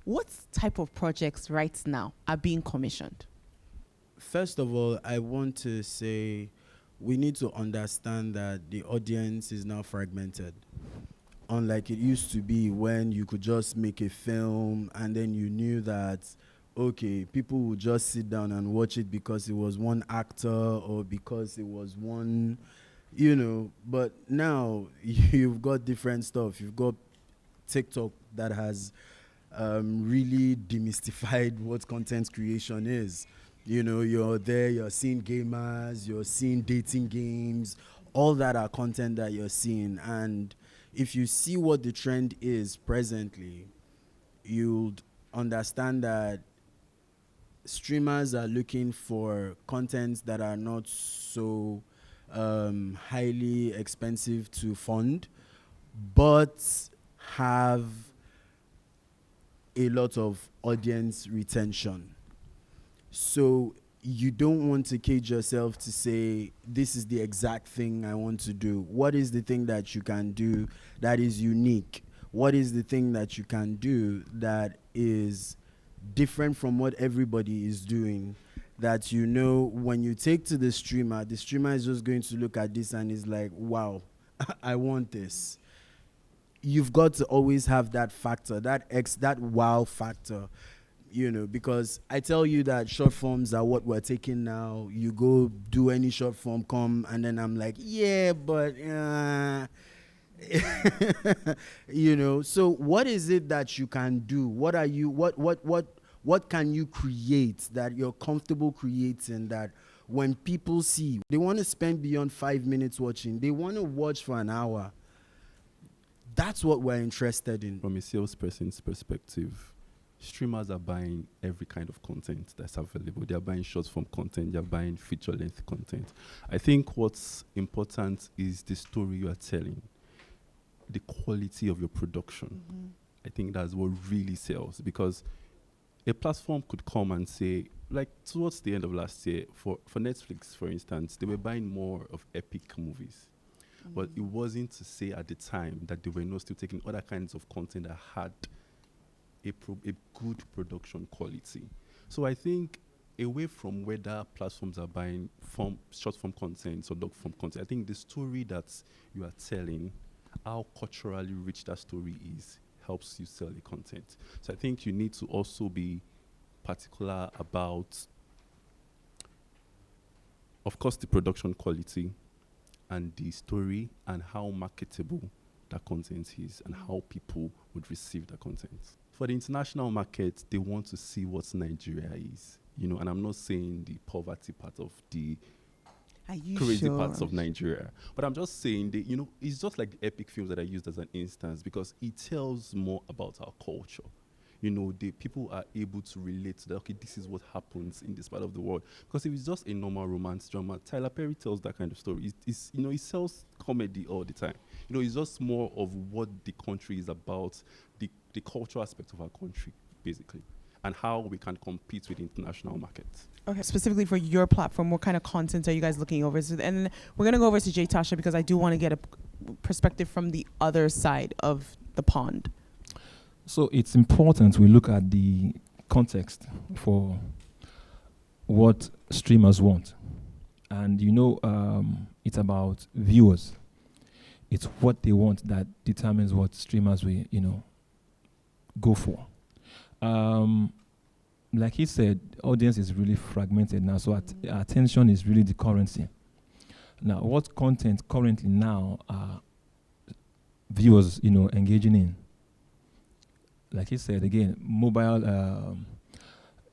what type of projects right now are being commissioned? First of all, I want to say we need to understand that the audience is now fragmented. Unlike it used to be when you could just make a film and then you knew that, okay, people would just sit down and watch it because it was one actor or because it was one, but now you've got different stuff. You've got TikTok that has really demystified what content creation is. You're there, you're seeing gamers, you're seeing dating games, all that are content that you're seeing. And if you see what the trend is presently, you'll understand that streamers are looking for content that are not so highly expensive to fund, but have a lot of audience retention. So you don't want to cage yourself to say, this is the exact thing I want to do. What is the thing that you can do that is unique? What is the thing that you can do that is different from what everybody is doing? That when you take to the streamer is just going to look at this and is like, wow, I want this. You've got to always have that factor, that wow factor. Because I tell you that short forms are what we're taking now. You go do any short form, come, and then I'm like, yeah, but, So what is it that you can do? What are you, what can you create that you're comfortable creating that when people see, they want to spend beyond 5 minutes watching, they want to watch for an hour. That's what we're interested in. From a salesperson's perspective, streamers are buying every kind of content that's available. They're buying short form content, they're buying feature length content. I think what's important is the story you are telling, the quality of your production. Mm-hmm. I think that's what really sells, because a platform could come and say, like towards the end of last year, for Netflix, for instance, they were buying more of epic movies. Mm-hmm. But it wasn't to say at the time that they were not still taking other kinds of content that had a good production quality. So I think away from whether platforms are buying short form content or long form content, I think the story that you are telling, how culturally rich that story is, helps you sell the content. So I think you need to also be particular about, of course, the production quality and the story and how marketable that content is and how people would receive the content. For the international market, they want to see what Nigeria is, and I'm not saying the poverty part of the crazy parts of Nigeria, but I'm just saying that, it's just like the epic films that I used as an instance, because it tells more about our culture. The people are able to relate to that, okay, this is what happens in this part of the world. Because if it's just a normal romance drama, Tyler Perry tells that kind of story. He sells comedy all the time. It's just more of what the country is about, the cultural aspect of our country, basically, and how we can compete with international markets. Okay, specifically for your platform, what kind of content are you guys looking over? And we're going to go over to Jay Tasha, because I do want to get a perspective from the other side of the pond. So it's important we look at the context for what streamers want. And it's about viewers. It's what they want that determines what streamers will, go for. Like he said, audience is really fragmented now, so attention is really the currency. Now, what content currently now are viewers, engaging in? Like he said, again, mobile,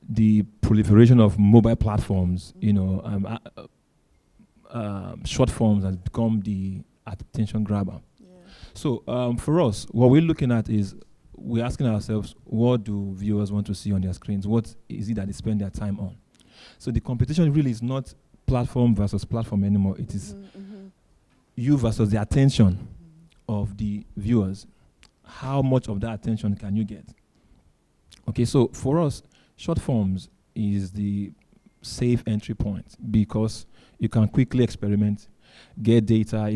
the proliferation of mobile platforms, short forms has become the attention grabber. Yeah. So for us, what we're looking at is we're asking ourselves, what do viewers want to see on their screens? What is it that they spend their time on? So the competition really is not platform versus platform anymore. It is you versus the attention of the viewers. How much of that attention can you get? Okay, so for us, short forms is the safe entry point, because you can quickly experiment, get data,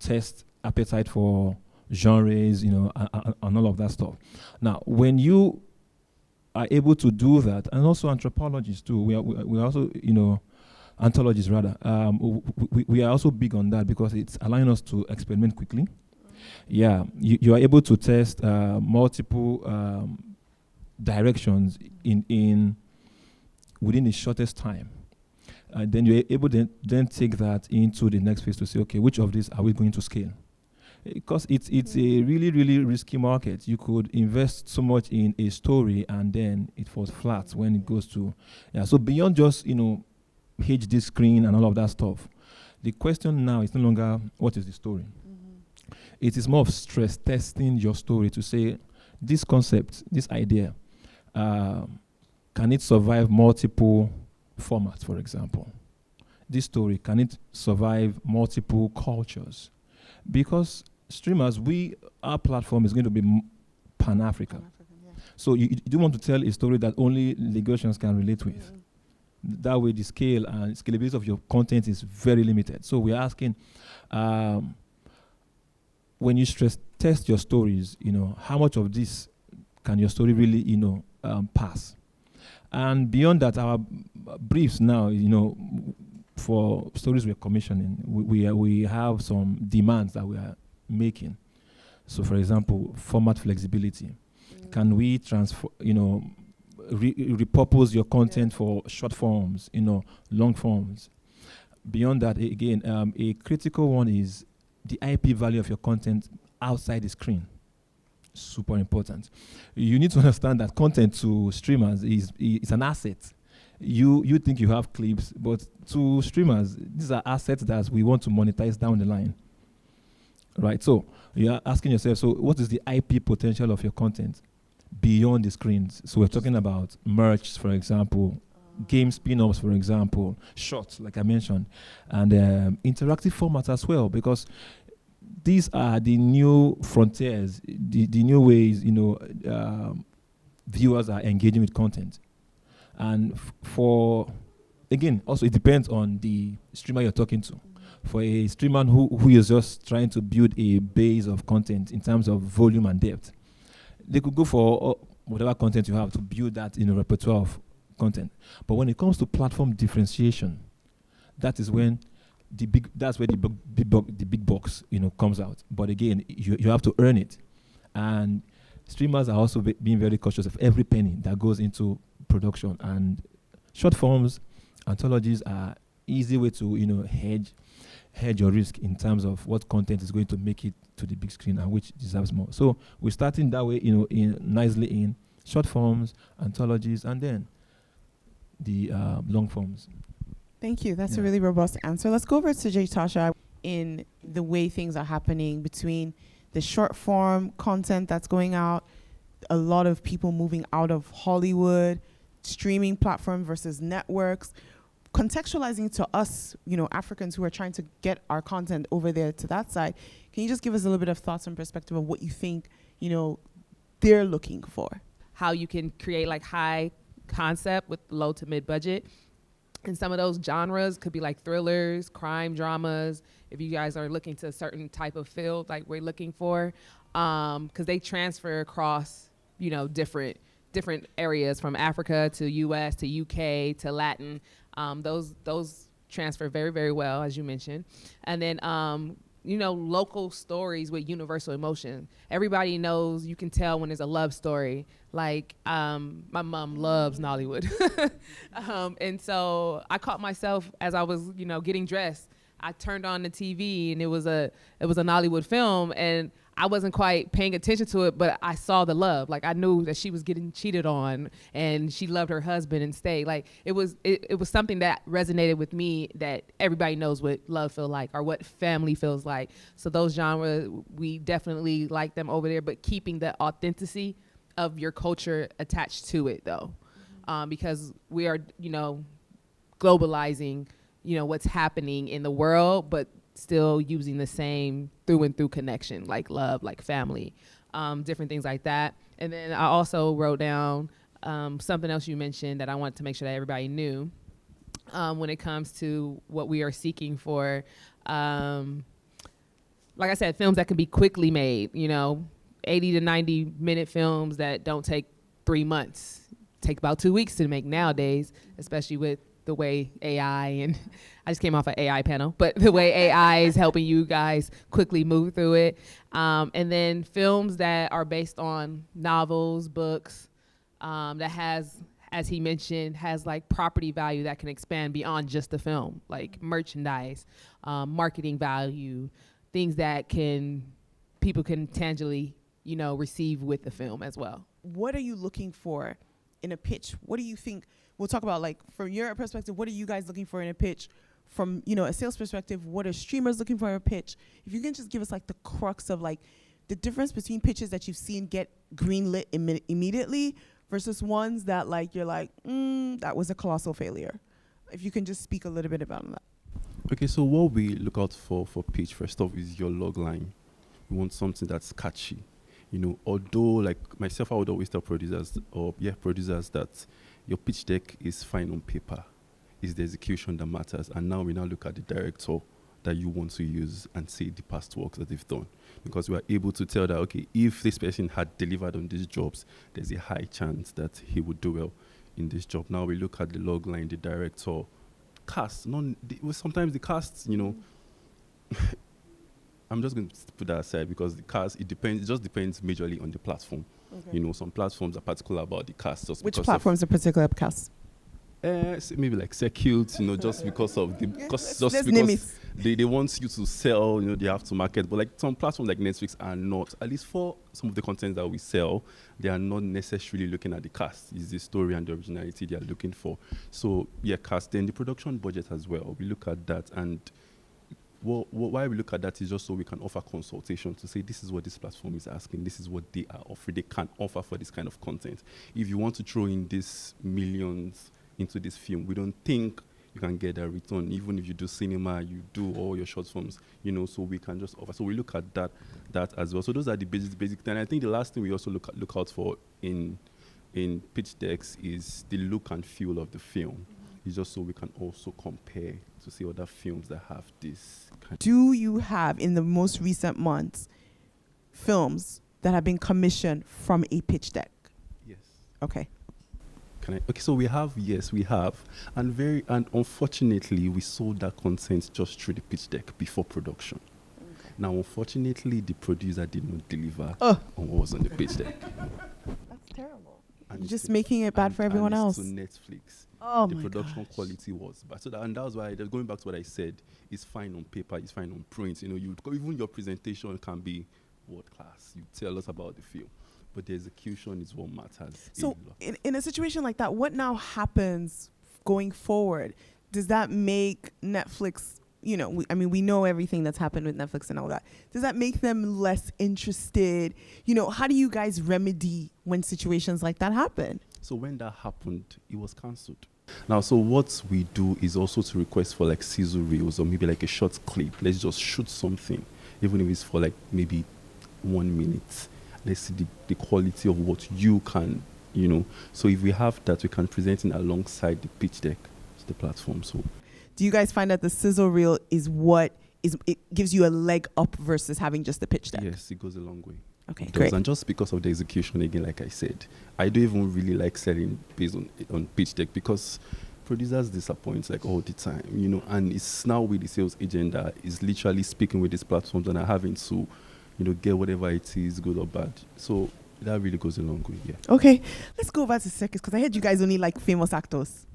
test appetite for genres, and all of that stuff. Now, when you are able to do that, and also anthropologists too. We are also, anthologies rather. We are also big on that because it's allowing us to experiment quickly. Yeah, you are able to test multiple directions in within the shortest time. Then you're able to then take that into the next phase to say, okay, which of these are we going to scale? Because it's a really, really risky market. You could invest so much in a story and then it falls flat when it goes to, so beyond just, HD screen and all of that stuff, the question now is no longer what is the story. It is more of stress testing your story to say, this concept, this idea, can it survive multiple formats, for example? This story, can it survive multiple cultures? Because streamers, our platform is going to be Pan-African. So you do want to tell a story that only Lagosians can relate with. That way the scale and scalability of your content is very limited. So we're asking, when you stress test your stories, how much of this can your story really, pass? And beyond that, our briefs now, for stories we're commissioning, we have some demands that we are making. So, for example, format flexibility. Can we transfer, repurpose your content for short forms, long forms? Beyond that, again, a critical one is the IP value of your content outside the screen. Super important. You need to understand that content to streamers is an asset. You think you have clips, but to streamers, these are assets that we want to monetize down the line. Right? So you're asking yourself, so what is the IP potential of your content beyond the screens? So we're talking about merch, for example, game spin-offs, for example, shorts, like I mentioned, and interactive formats as well, because these are the new frontiers, the new ways, viewers are engaging with content. And again, also it depends on the streamer you're talking to. For a streamer who is just trying to build a base of content in terms of volume and depth, they could go for whatever content you have to build that in a repertoire of content. But when it comes to platform differentiation, that is when the big box comes out. But again, you have to earn it, and streamers are also being very cautious of every penny that goes into production. And short forms, anthologies are easy way to hedge your risk in terms of what content is going to make it to the big screen and which deserves more. So we're starting that way, nicely in short forms, anthologies, and then the long forms. Thank you. That's a really robust answer. Let's go over to J. Tasha in the way things are happening between the short form content that's going out, a lot of people moving out of Hollywood, streaming platform versus networks, contextualizing to us, Africans who are trying to get our content over there to that side. Can you just give us a little bit of thoughts and perspective of what you think, they're looking for? How you can create like high concept with low to mid budget. And some of those genres could be like thrillers, crime dramas, if you guys are looking to a certain type of field like we're looking for, because they transfer across, different areas from Africa to US to UK to Latin. Those transfer very, very well, as you mentioned. And then, local stories with universal emotion. Everybody knows, you can tell when there's a love story. Like, my mom loves Nollywood. And so I caught myself as I was, getting dressed. I turned on the TV and it was a Nollywood film, and I wasn't quite paying attention to it, but I saw the love. Like, I knew that she was getting cheated on and she loved her husband and stayed. Like, it was something that resonated with me, that everybody knows what love feels like or what family feels like. So those genres, we definitely like them over there, but keeping the authenticity of your culture attached to it, though. Because we are, globalizing, what's happening in the world, but still using the same through and through connection, like love, like family, different things like that. And then I also wrote down something else you mentioned that I want to make sure that everybody knew when it comes to what we are seeking for. Like I said, films that can be quickly made, 80 to 90 minute films that don't take 3 months take about 2 weeks to make nowadays, especially with the way AI, and I just came off an AI panel, but the way AI is helping you guys quickly move through it. And then films that are based on novels, books, that has, as he mentioned, has like property value that can expand beyond just the film, like merchandise, marketing value, things that people can tangibly, receive with the film as well. What are you looking for in a pitch? What do you think? We'll talk about, like, from your perspective, what are you guys looking for in a pitch? From, a sales perspective, what are streamers looking for in a pitch? If you can just give us like the crux of like the difference between pitches that you've seen get greenlit immediately versus ones that like you're like, that was a colossal failure. If you can just speak a little bit about that. Okay, so what we look out for pitch, first off, is your log line. We want something that's catchy. Although like myself, I would always tell producers that your pitch deck is fine on paper. It's the execution that matters. And now we look at the director that you want to use and see the past work that they've done. Because we are able to tell that, okay, if this person had delivered on these jobs, there's a high chance that he would do well in this job. Now we look at the log line, the director, cast. Sometimes the cast, I'm just going to put that aside because the cast, it just depends majorly on the platform. Okay. Some platforms are particular about the cast. Which platforms are particular cast? Maybe like Circuit, just because of they want you to sell, they have to market. But like some platforms like Netflix are not, at least for some of the content that we sell, they are not necessarily looking at the cast. It's the story and the originality they are looking for. So yeah, cast. Then the production budget as well. We look at that, and why we look at that is just so we can offer consultation to say this is what this platform is asking, this is what they are offering, they can offer for this kind of content. If you want to throw in these millions into this film, we don't think you can get a return. Even if you do cinema, you do all your short films, so we can just offer. So we look at that as well. So those are the basic things. And I think the last thing we also look out for in pitch decks is the look and feel of the film. It's just so we can also compare to see other films that have this kind. Do you have, in the most recent months, films that have been commissioned from a pitch deck? Yes. Okay. Okay, so we have, and unfortunately, we sold that content just through the pitch deck before production. Okay. Now, unfortunately, the producer did not deliver on what was on the pitch deck. That's terrible. And just making it bad for everyone else. To Netflix. Oh the my production quality was bad. So that was why, going back to what I said, it's fine on paper, it's fine on print. Even your presentation can be world class. You tell us about the film, but the execution is what matters. So in a situation like that, what now happens going forward? Does that make Netflix, we know everything that's happened with Netflix and all that. Does that make them less interested? How do you guys remedy when situations like that happen? So when that happened, it was cancelled. Now, so what we do is also to request for like sizzle reels or maybe like a short clip. Let's just shoot something, even if it's for like maybe 1 minute. Let's see the quality of what you can, So if we have that, we can present it alongside the pitch deck to the platform. So, do you guys find that the sizzle reel is it gives you a leg up versus having just the pitch deck? Yes, it goes a long way. Okay, great. And just because of the execution, again, like I said, I don't even really like selling based on pitch deck because producers disappoint like all the time, and it's now with the sales agent that is literally speaking with these platforms and are having to, get whatever it is, good or bad. So that really goes a long way, yeah. Okay, let's go back to circus because I heard you guys only like famous actors.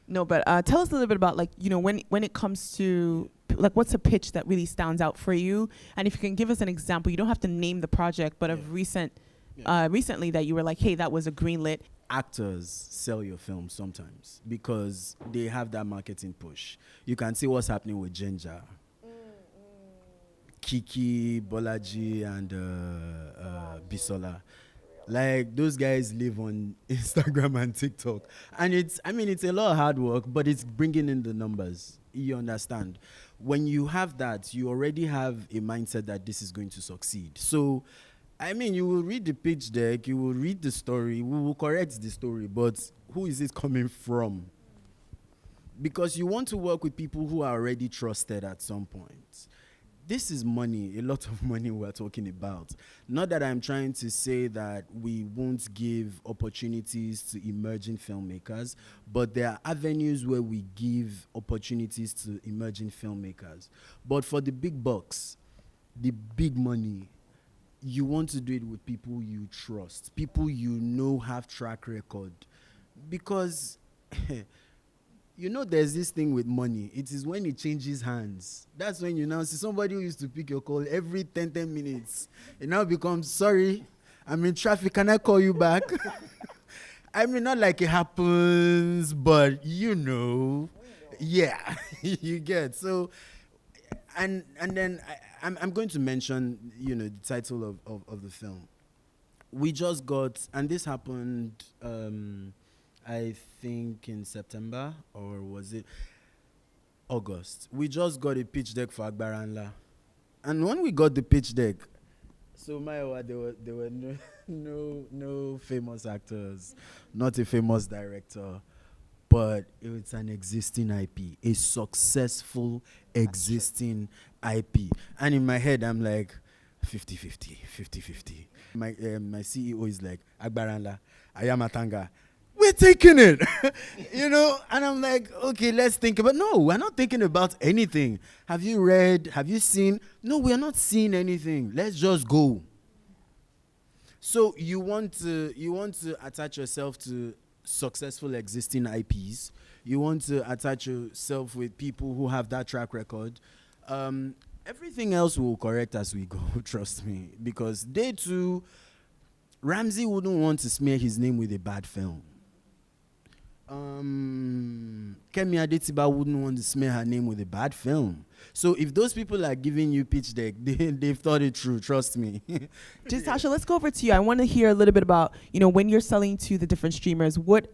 No, but tell us a little bit about when it comes to what's a pitch that really stands out for you, and if you can give us an example. You don't have to name the project, but of recently that you were like, hey, that was a greenlit. Actors sell your film sometimes because they have that marketing push. You can see what's happening with Ginger, Kiki, Bolaji, and Bisola. Like, those guys live on Instagram and TikTok. And it's a lot of hard work, but it's bringing in the numbers. You understand? When you have that, you already have a mindset that this is going to succeed. So, you will read the pitch deck, you will read the story, we will correct the story, but who is it coming from? Because you want to work with people who are already trusted at some point. this is money, a lot of money we're talking about. Not that I'm trying to say that we won't give opportunities to emerging filmmakers, but there are avenues where we give opportunities to emerging filmmakers. But for the big bucks, the big money, you want to do it with people you trust, people you know have track record. Because you know, there's this thing with money. It is when it changes hands. That's when you now see somebody who used to pick your call every 10 minutes. It now becomes, sorry, I'm in traffic. Can I call you back? I mean, not like it happens, but you know. Yeah, you get. So, and then I'm going to mention, you know, the title of the film. We just got, and this happened, I think in September, or was it August? We just got a pitch deck for Agbaranla. And when we got the pitch deck, so Mayowa, there were no famous actors, not a famous director, but it was an existing IP, a successful existing IP. And in my head, I'm like, 50-50. My CEO is like, Agbaranla, Ayamatanga, we're taking it, you know? And I'm like, okay, let's think about, no, we're not thinking about anything. Have you read? Have you seen? No, we're not seeing anything. Let's just go. So you want to attach yourself to successful existing IPs. You want to attach yourself with people who have that track record. Everything else will correct as we go, trust me. Because day two, Ramsey wouldn't want to smear his name with a bad film. Kemi Adetiba wouldn't want to smear her name with a bad film. So if those people are giving you pitch deck, they've thought it through, trust me. Just Tasha, let's go over to you. I want to hear a little bit about, you know, when you're selling to the different streamers, what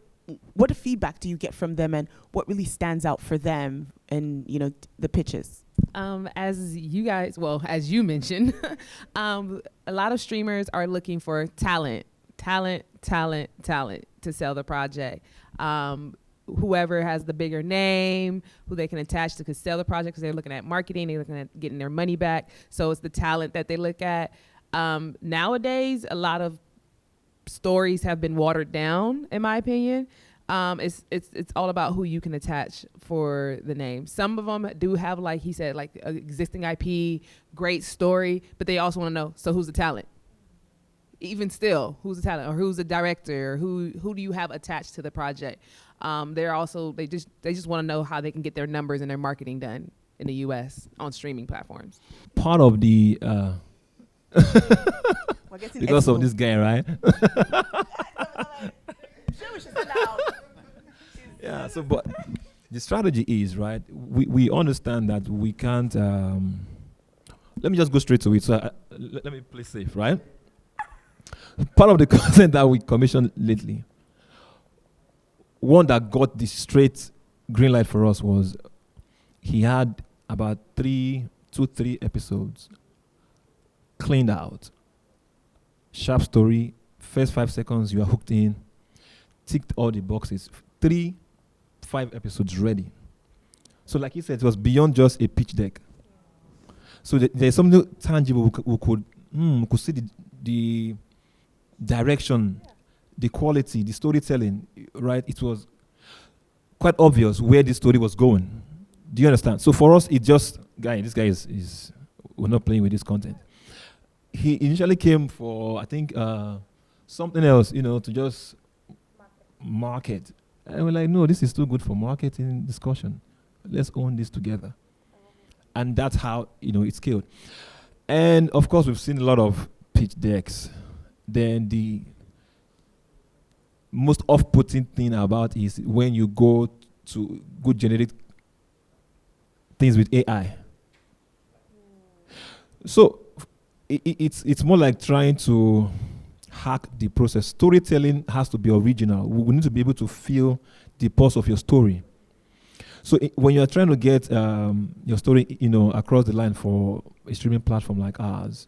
feedback do you get from them, and what really stands out for them, and, you know, the pitches? As you guys, well, as you mentioned, a lot of streamers are looking for talent to sell the project. Whoever has the bigger name, who they can attach to, could sell the project, because they're looking at marketing, they're looking at getting their money back. So it's the talent that they look at. Nowadays, a lot of stories have been watered down, in my opinion. It's all about who you can attach for the name. Some of them do have, like he said, like existing IP, great story, but they also want to know, so who's the talent? Even still, who's the talent, or who's the director, or who do you have attached to the project? They're also, they just want to know how they can get their numbers and their marketing done in the US on streaming platforms. Part of the because of this guy, right? Yeah, so but the strategy is, right, we understand that we can't let me just go straight to it. So let me play safe, right? Part of the content that we commissioned lately, one that got the straight green light for us was, he had about 3 episodes cleaned out. Sharp story, first 5 seconds you are hooked in, ticked all the boxes. 5 episodes ready. So like he said, it was beyond just a pitch deck. So there's something tangible we could see the direction, the quality, the storytelling, right? It was quite obvious where this story was going. Do you understand? So for us, it just, this guy is we're not playing with this content. He initially came for, I think, something else, you know, to just market. And we're like, no, this is too good for marketing discussion. Let's own this together. And that's how, you know, it scaled. And of course, we've seen a lot of pitch decks. Then the most off-putting thing about is when you go to generate things with AI. So it's more like trying to hack the process. Storytelling has to be original. We need to be able to feel the pulse of your story. So when you're trying to get your story, you know, across the line for a streaming platform like ours,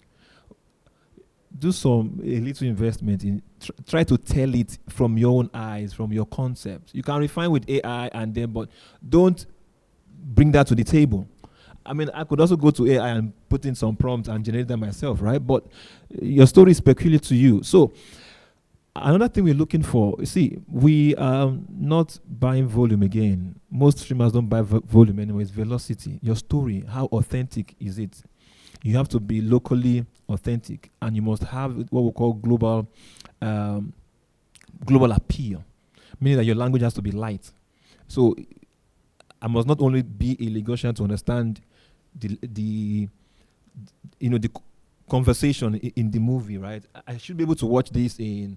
do a little investment in try to tell it from your own eyes, from your concept. You can refine with AI but don't bring that to the table. I mean, I could also go to AI and put in some prompts and generate them myself, right? But your story is peculiar to you. So another thing we're looking for, you see, we are not buying volume again. Most streamers don't buy volume anymore. It's velocity. Your story, how authentic is it? You have to be locally authentic, and you must have what we call global appeal, meaning that your language has to be light. So I must not only be a Lagosian to understand the conversation in the movie, right? I should be able to watch this in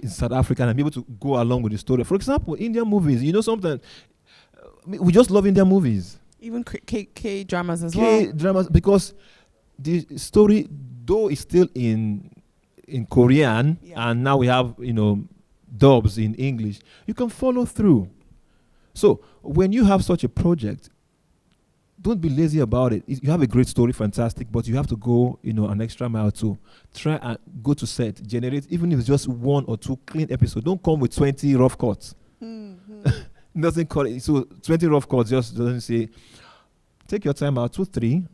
South Africa and be able to go along with the story. For example, Indian movies, sometimes we just love Indian movies. Even K dramas as well. K dramas, because the story, though, is still in Korean, and now we have dubs in English. You can follow through. So when you have such a project, don't be lazy about it. You have a great story, fantastic, but you have to go, an extra mile to try and go to set, generate, even if it's just 1 or 2 clean episodes. Don't come with 20 rough cuts. Doesn't cut it. So 20 rough cuts just doesn't say. Take your time out, 2, 3.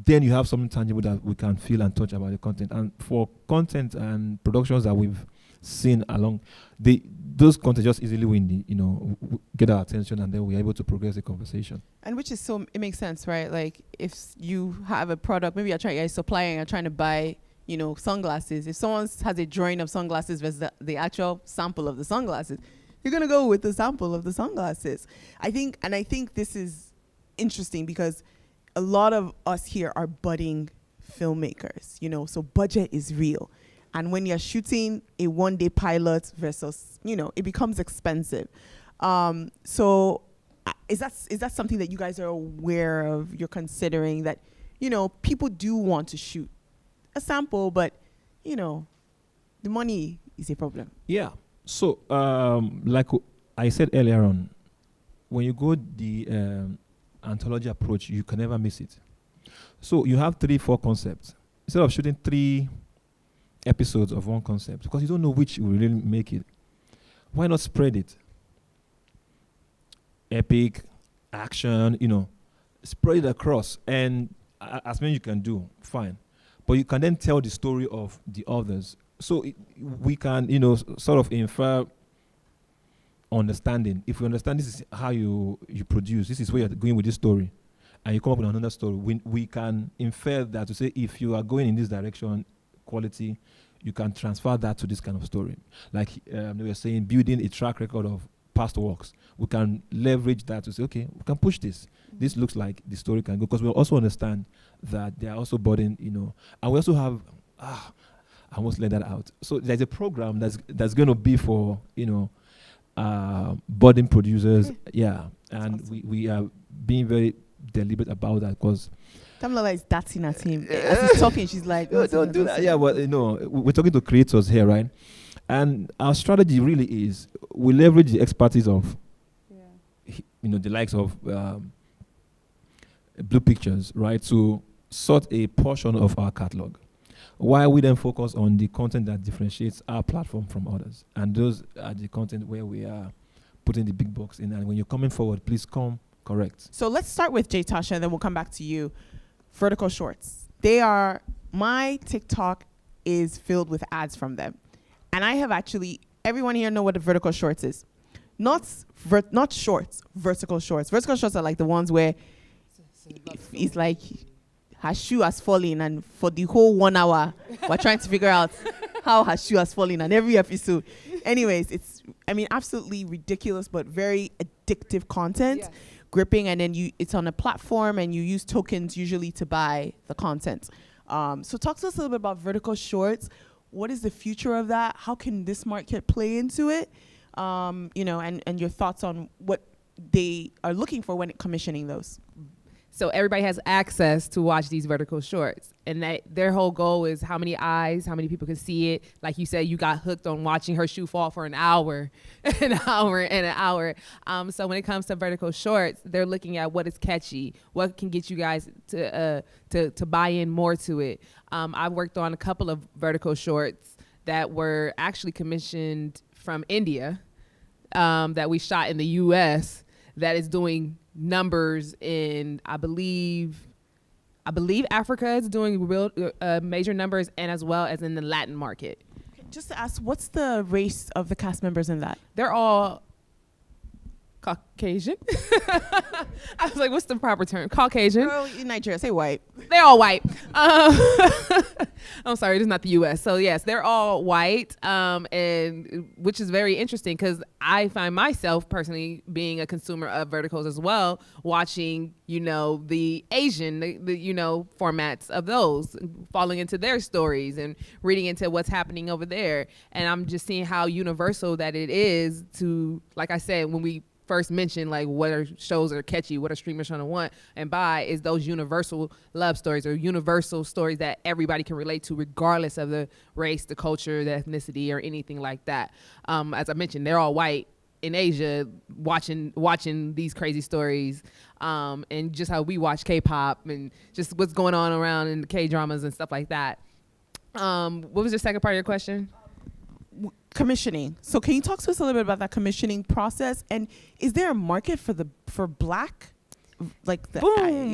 Then you have something tangible that we can feel and touch about the content. And for content and productions that we've seen along, those content just easily win get our attention, and then we're able to progress the conversation. And which is it makes sense, right? Like if you have a product, maybe you're supplying, you're trying to buy, sunglasses. If someone has a drawing of sunglasses versus the actual sample of the sunglasses, you're gonna go with the sample of the sunglasses. I think this is interesting because a lot of us here are budding filmmakers, so budget is real. And when you're shooting a 1-day pilot versus, it becomes expensive. So is that something that you guys are aware of? You're considering that, people do want to shoot a sample, but, the money is a problem. Yeah. So, like I said earlier on, when you go the anthology approach, you can never miss it. So you have 3, 4 concepts. Instead of shooting 3 episodes of one concept, because you don't know which will really make it, why not spread it? Epic, action, spread it across, and as many you can do, fine. But you can then tell the story of the others. So we can, sort of infer understanding. If we understand this is how you produce, this is where you're going with this story, and you come up with another story, we can infer that to say, if you are going in this direction, quality, you can transfer that to this kind of story. Like they were saying, building a track record of past works. We can leverage that to say, okay, we can push this. This looks like the story can go, because we also understand that they are also budding, and we also have, I almost let that out. So there's a program that's going to be for, budding producers. Yeah. And awesome. we are being very deliberate about that, because Tamlola is dancing at him. As he's talking, she's like, don't do that. Yeah, but we're talking to creators here, right? And our strategy really is we leverage the expertise of, the likes of Blue Pictures, right, to sort a portion of our catalog, while we then focus on the content that differentiates our platform from others. And those are the content where we are putting the big box in. And when you're coming forward, please come correct. So let's start with J Tasha, and then we'll come back to you. Vertical shorts. My TikTok is filled with ads from them. And I have everyone here know what a vertical shorts is. Not shorts, vertical shorts. Vertical shorts are like the ones where it's like her shoe has fallen, and for the whole 1 hour, we're trying to figure out how her shoe has fallen on every episode. Anyways, it's, absolutely ridiculous, but very addictive content. Yes. Gripping, and then it's on a platform, and you use tokens usually to buy the content. So talk to us a little bit about vertical shorts. What is the future of that? How can this market play into it? And your thoughts on what they are looking for when commissioning those. So everybody has access to watch these vertical shorts, and their whole goal is how many eyes, how many people can see it. Like you said, you got hooked on watching her shoe fall for an hour, an hour. So when it comes to vertical shorts, they're looking at what is catchy, what can get you guys to buy in more to it. I've worked on a couple of vertical shorts that were actually commissioned from India, that we shot in the U.S. that is doing numbers in, I believe, I believe Africa is doing real major numbers, and as well as in the Latin market. Just to ask, what's the race of the cast members in that? They're all Caucasian. I was like, what's the proper term? Caucasian. Girl, in Nigeria, say white. They're all white. I'm sorry, this is not the U.S. So yes, they're all white, and which is very interesting because I find myself personally being a consumer of verticals as well, watching the Asian, the formats of those, falling into their stories and reading into what's happening over there, and I'm just seeing how universal that it is to, like I said, when we first mentioned like what are shows that are catchy, what are streamers trying to want and buy, is those universal love stories or universal stories that everybody can relate to regardless of the race, the culture, the ethnicity, or anything like that. As I mentioned, they're all white in Asia watching these crazy stories, and just how we watch K-pop and just what's going on around in the K-dramas and stuff like that. What was the second part of your question? Commissioning. So can you talk to us a little bit about that commissioning process? And is there a market for black? Boom.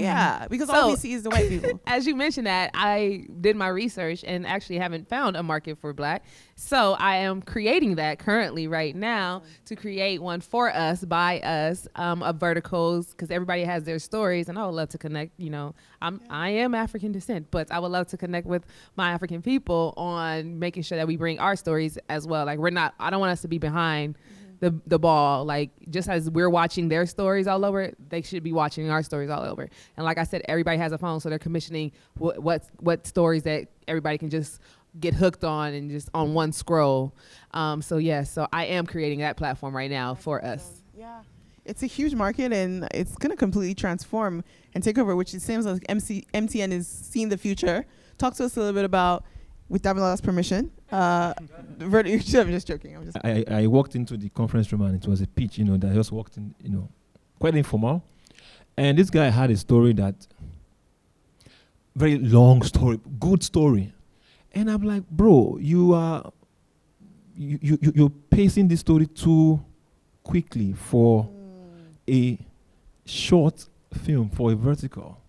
Because all we see is the white people. As you mentioned that, I did my research and actually haven't found a market for black. So I am creating that currently right now to create one for us, by us, of verticals, because everybody has their stories, and I would love to connect. I am African descent, but I would love to connect with my African people on making sure that we bring our stories as well. Like I don't want us to be behind the ball. Like, just as we're watching their stories all over, they should be watching our stories all over. And like I said, everybody has a phone, so they're commissioning what stories that everybody can just get hooked on and just on one scroll. So I am creating that platform right now for us. Yeah, it's a huge market, and it's going to completely transform and take over, which it seems like MTN is seeing the future. Talk to us a little bit about, with Damila's permission. I'm just joking. I walked into the conference room, and it was a pitch, that I just walked in, quite informal. And this guy had a story very long story, good story. And I'm like, bro, you're pacing this story too quickly for a short film, for a vertical.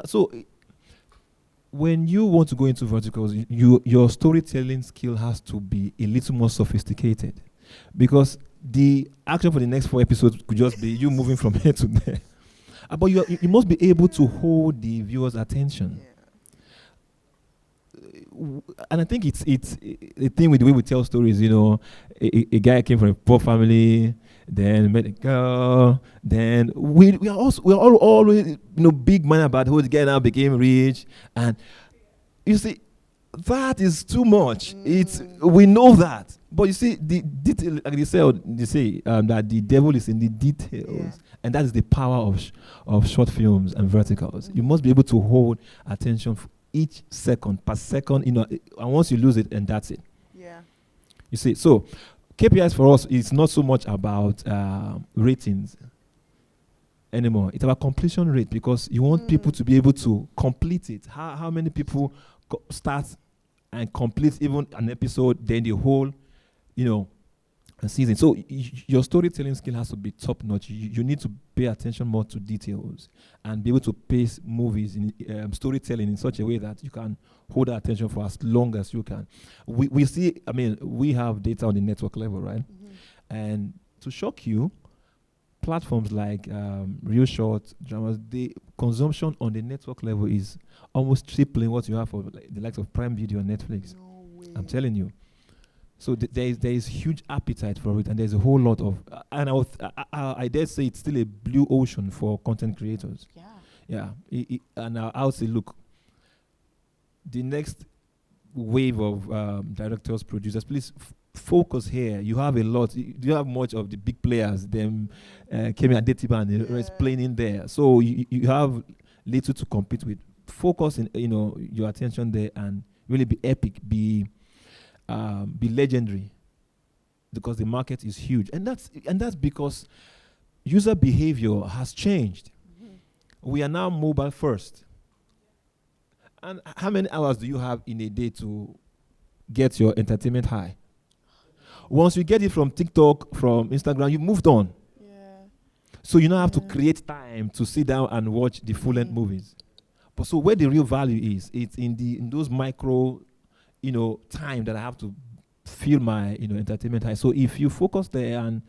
So when you want to go into verticals, your storytelling skill has to be a little more sophisticated, because the action for the next 4 episodes could just be you moving from here to there. But you must be able to hold the viewer's attention. And I think it's the thing with the way we tell stories. A guy came from a poor family, then met a girl, then we are always big man about who the guy now became rich, and you see that is too much. We know that, but you see the detail, like they say that the devil is in the details, and that is the power of short films and verticals. You must be able to hold attention for each second per second, and once you lose it, and that's it. Yeah. You see, so KPIs for us is not so much about ratings anymore. It's about completion rate, because you want people to be able to complete it. How many people start and complete even an episode, then the whole, a season. So your storytelling skill has to be top notch. You need to pay attention more to details and be able to pace movies in storytelling in such a way that you can hold that attention for as long as you can. We see, we have data on the network level, right? Mm-hmm. And to shock you, platforms like Real Short Dramas, the consumption on the network level is almost tripling what you have for the likes of Prime Video and Netflix. No way. I'm telling you. So there is huge appetite for it, and there's a whole lot of, and I dare say it's still a blue ocean for content creators. Yeah. And I would say, look, the next wave of directors, producers, please focus here. You have a lot. You have much of the big players, them Kemi Adetiba and the rest playing in there. So you have little to compete with. Focus in your attention there, and really be epic, be legendary, because the market is huge, and that's because user behavior has changed. Mm-hmm. We are now mobile first. And how many hours do you have in a day to get your entertainment high? Once you get it from TikTok, from Instagram, you moved on. Yeah. So you now have to create time to sit down and watch the full-length movies. But so where the real value is, it's in those micro, time that I have to feel my, entertainment high. So if you focus there and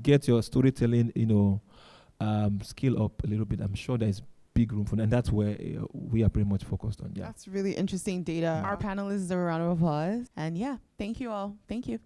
get your storytelling, skill up a little bit, I'm sure there's big room for that. And that's where we are pretty much focused on. Yeah. That's really interesting data. Our panelists deserve a round of applause. And yeah, thank you all. Thank you.